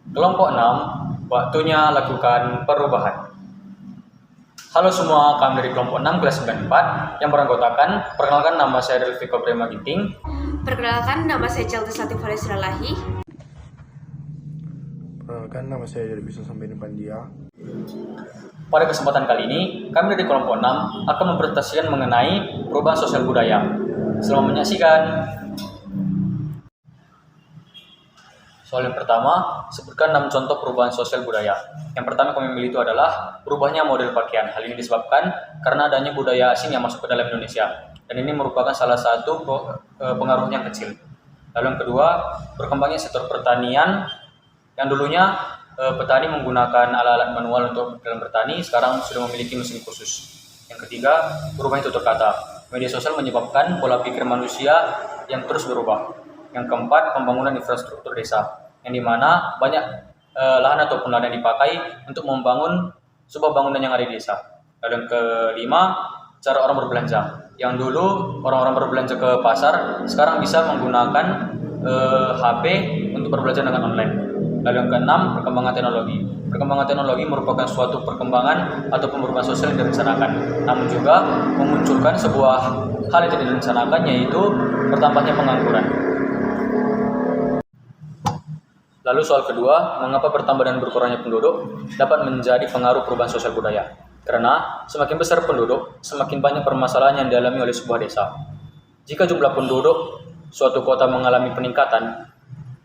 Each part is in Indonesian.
Kelompok 6, waktunya lakukan perubahan. Halo semua, kami dari kelompok 6 kelas 94 yang beranggotakan, perkenalkan nama saya Delviko Prema Ginting. Perkenalkan, nama saya Celtis Latif Lahi. Perkenalkan, nama saya dari Bisa Sampai Pandia. Pada kesempatan kali ini, kami dari kelompok 6 akan mempresentasikan mengenai perubahan sosial budaya. Selamat menyaksikan. Soal yang pertama, sebutkan 6 contoh perubahan sosial budaya. Yang pertama kami memilih itu adalah berubahnya model pakaian. Hal ini disebabkan karena adanya budaya asing yang masuk ke dalam Indonesia. Dan ini merupakan salah satu pengaruh yang kecil. Lalu yang kedua, berkembangnya sektor pertanian. Yang dulunya petani menggunakan alat-alat manual untuk dalam bertani, sekarang sudah memiliki mesin khusus. Yang ketiga, berubahnya tutur kata. Media sosial menyebabkan pola pikir manusia yang terus berubah. Yang keempat, pembangunan infrastruktur desa, yang dimana banyak lahan ataupun lahan yang dipakai untuk membangun sebuah bangunan yang ada di desa. Lalu yang kelima, cara orang berbelanja. Yang dulu orang-orang berbelanja ke pasar, sekarang bisa menggunakan HP untuk berbelanja dengan online. Lalu yang keenam, perkembangan teknologi. Perkembangan teknologi merupakan suatu perkembangan ataupun perubahan sosial yang direncanakan, namun juga memunculkan sebuah hal yang tidak direncanakan, yaitu bertambahnya pengangguran. Lalu soal kedua, mengapa bertambah dan berkurangnya penduduk dapat menjadi pengaruh perubahan sosial budaya? Karena semakin besar penduduk, semakin banyak permasalahan yang dialami oleh sebuah desa. Jika jumlah penduduk suatu kota mengalami peningkatan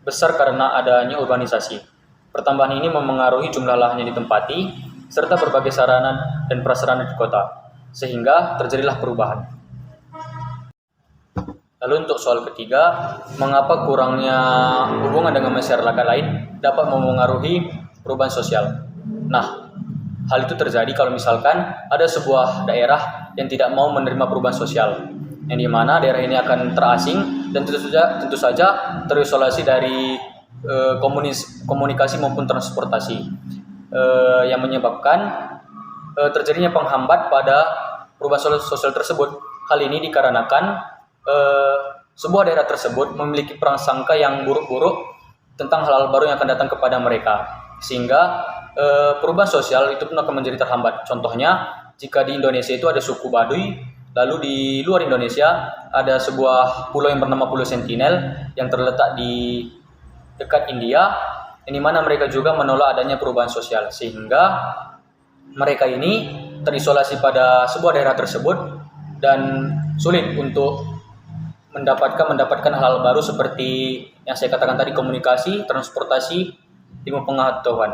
besar karena adanya urbanisasi, pertambahan ini memengaruhi jumlah lahan yang ditempati, serta berbagai sarana dan prasarana di kota, sehingga terjadilah perubahan. Lalu untuk soal ketiga, mengapa kurangnya hubungan dengan masyarakat lain dapat memengaruhi perubahan sosial? Nah, hal itu terjadi kalau misalkan ada sebuah daerah yang tidak mau menerima perubahan sosial, yang dimana daerah ini akan terasing dan tentu saja terisolasi dari komunikasi maupun transportasi, yang menyebabkan terjadinya penghambat pada perubahan sosial tersebut. Hal ini dikarenakan sebuah daerah tersebut memiliki prasangka yang buruk-buruk tentang hal-hal baru yang akan datang kepada mereka, sehingga perubahan sosial itu pun akan menjadi terhambat. Contohnya, jika di Indonesia itu ada suku Baduy, lalu di luar Indonesia ada sebuah pulau yang bernama Pulau Sentinel yang terletak di dekat India, yang dimana mereka juga menolak adanya perubahan sosial, sehingga mereka ini terisolasi pada sebuah daerah tersebut dan sulit untuk mendapatkan hal-hal baru seperti yang saya katakan tadi, komunikasi, transportasi, ilmu pengetahuan.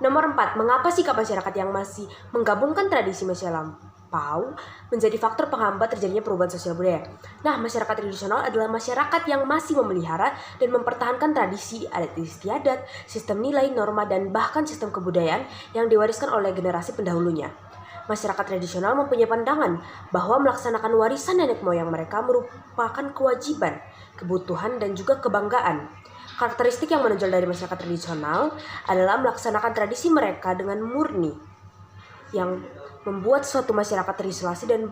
Nomor 4, mengapa sikap masyarakat yang masih menggabungkan tradisi masa lampau menjadi faktor penghambat terjadinya perubahan sosial budaya? Nah, masyarakat tradisional adalah masyarakat yang masih memelihara dan mempertahankan tradisi, adat istiadat, sistem nilai, norma, dan bahkan sistem kebudayaan yang diwariskan oleh generasi pendahulunya. Masyarakat tradisional mempunyai pandangan bahwa melaksanakan warisan nenek moyang mereka merupakan kewajiban, kebutuhan, dan juga kebanggaan. Karakteristik yang menonjol dari masyarakat tradisional adalah melaksanakan tradisi mereka dengan murni, yang membuat suatu masyarakat terisolasi dan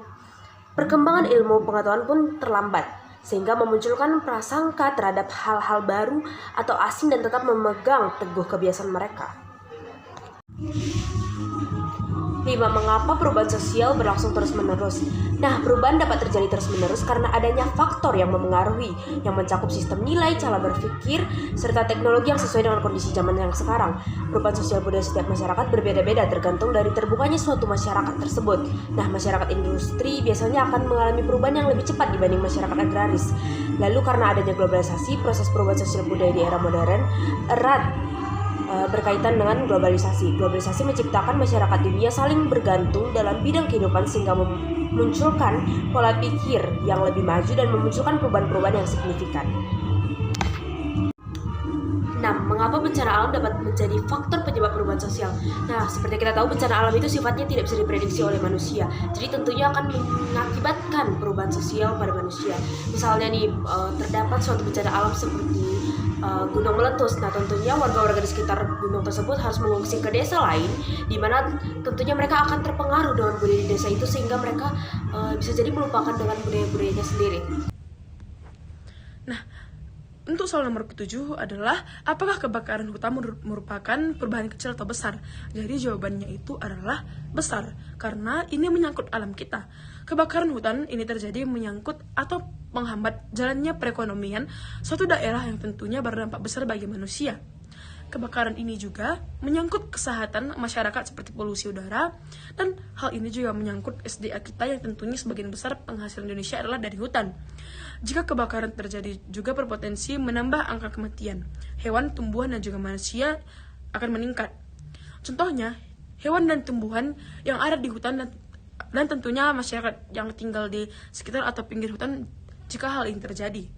perkembangan ilmu pengetahuan pun terlambat, sehingga memunculkan prasangka terhadap hal-hal baru atau asing dan tetap memegang teguh kebiasaan mereka. 5. Mengapa perubahan sosial berlangsung terus-menerus? Nah, perubahan dapat terjadi terus-menerus karena adanya faktor yang memengaruhi, yang mencakup sistem nilai, cara berpikir, serta teknologi yang sesuai dengan kondisi zaman yang sekarang. Perubahan sosial budaya setiap masyarakat berbeda-beda tergantung dari terbukanya suatu masyarakat tersebut. Nah, masyarakat industri biasanya akan mengalami perubahan yang lebih cepat dibanding masyarakat agraris. Lalu karena adanya globalisasi, proses perubahan sosial budaya di era modern erat berkaitan dengan globalisasi. Globalisasi menciptakan masyarakat dunia saling bergantung dalam bidang kehidupan sehingga memunculkan pola pikir yang lebih maju dan memunculkan perubahan-perubahan yang signifikan. 6. Mengapa bencana alam dapat menjadi faktor penyebab perubahan sosial? Nah, seperti kita tahu, bencana alam itu sifatnya tidak bisa diprediksi oleh manusia. Jadi tentunya akan mengakibatkan perubahan sosial pada manusia. Misalnya nih, terdapat suatu bencana alam seperti gunung meletus. Nah, tentunya warga-warga di sekitar gunung tersebut harus mengungsi ke desa lain, di mana tentunya mereka akan terpengaruh dengan budaya di desa itu, sehingga mereka bisa jadi melupakan dengan budaya-budayanya sendiri. Nah, Untuk soal nomor ketujuh adalah apakah kebakaran hutan merupakan perubahan kecil atau besar? Jadi jawabannya itu adalah besar, karena ini menyangkut alam kita. Kebakaran hutan ini terjadi menyangkut atau menghambat jalannya perekonomian suatu daerah yang tentunya berdampak besar bagi manusia. Kebakaran ini juga menyangkut kesehatan masyarakat seperti polusi udara, dan hal ini juga menyangkut SDA kita yang tentunya sebagian besar penghasil Indonesia adalah dari hutan. Jika kebakaran terjadi juga berpotensi menambah angka kematian. Hewan, tumbuhan, dan juga manusia akan meningkat. Contohnya, hewan dan tumbuhan yang ada di hutan dan tentunya masyarakat yang tinggal di sekitar atau pinggir hutan jika hal ini terjadi.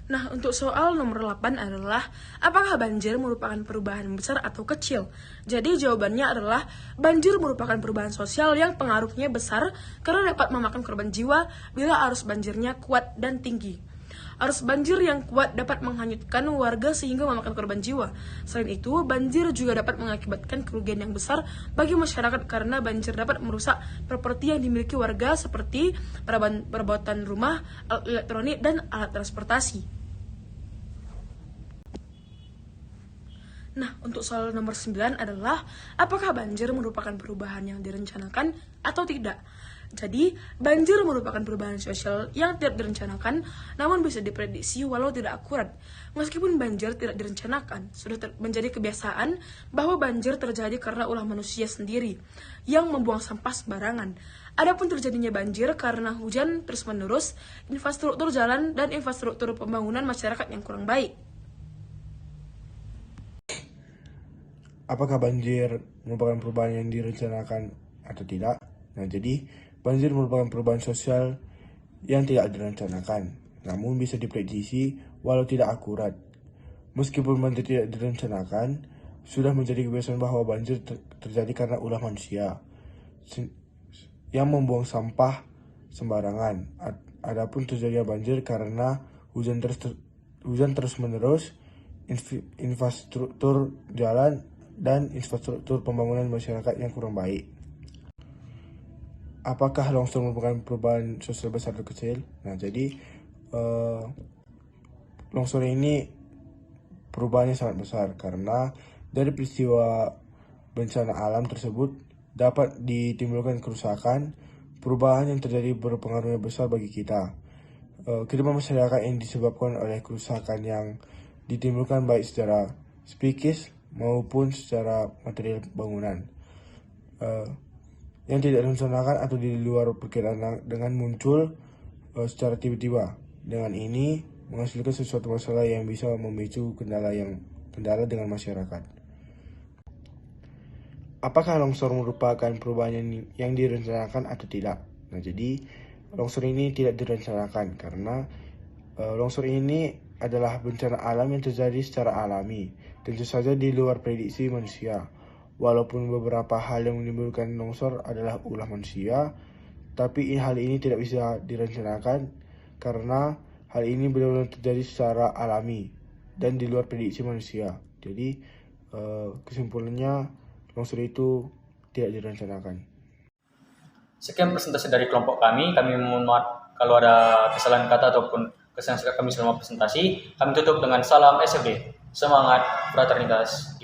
Nah, untuk soal nomor 8 adalah apakah banjir merupakan perubahan besar atau kecil? Jadi jawabannya adalah banjir merupakan perubahan sosial yang pengaruhnya besar karena dapat memakan korban jiwa bila arus banjirnya kuat dan tinggi. Arus banjir yang kuat dapat menghanyutkan warga sehingga memakan korban jiwa. Selain itu, banjir juga dapat mengakibatkan kerugian yang besar bagi masyarakat karena banjir dapat merusak properti yang dimiliki warga seperti perabotan rumah, alat elektronik, dan alat transportasi. Nah, untuk soal nomor 9 adalah apakah banjir merupakan perubahan yang direncanakan atau tidak? Jadi, banjir merupakan perubahan sosial yang tidak direncanakan namun bisa diprediksi walau tidak akurat. Meskipun banjir tidak direncanakan, sudah menjadi kebiasaan bahwa banjir terjadi karena ulah manusia sendiri yang membuang sampah sembarangan. Adapun terjadinya banjir karena hujan terus-menerus, infrastruktur jalan, dan infrastruktur pembangunan masyarakat yang kurang baik. Apakah banjir merupakan perubahan yang direncanakan atau tidak? Nah, jadi banjir merupakan perubahan sosial yang tidak direncanakan, namun bisa diprediksi walau tidak akurat. Meskipun banjir tidak direncanakan, sudah menjadi kebiasaan bahwa banjir terjadi karena ulah manusia yang membuang sampah sembarangan. Adapun terjadinya banjir karena hujan terus-menerus, infrastruktur jalan, dan infrastruktur pembangunan masyarakat yang kurang baik. Apakah longsor merupakan perubahan sosial besar atau kecil? Nah, jadi longsor ini perubahannya sangat besar karena dari peristiwa bencana alam tersebut dapat ditimbulkan kerusakan. Perubahan yang terjadi berpengaruh besar bagi kita. Kehidupan masyarakat yang disebabkan oleh kerusakan yang ditimbulkan baik secara psikis maupun secara material bangunan yang tidak direncanakan atau di luar perkiraan dengan muncul secara tiba-tiba. Dengan ini menghasilkan sesuatu masalah yang bisa memicu kendala dengan masyarakat. Apakah longsor merupakan perubahan yang direncanakan atau tidak? Nah, jadi longsor ini tidak direncanakan karena longsor ini adalah bencana alam yang terjadi secara alami, tentu saja di luar prediksi manusia. Walaupun beberapa hal yang menimbulkan longsor adalah ulah manusia, tapi hal ini tidak bisa direncanakan karena hal ini benar-benar terjadi secara alami dan di luar prediksi manusia. Jadi kesimpulannya longsor itu tidak direncanakan. Sekian presentasi dari kelompok kami. Kami mohon maaf kalau ada kesalahan kata ataupun kesalahan sikap kami selama presentasi. Kami tutup dengan salam SFD. Semangat fraternitas.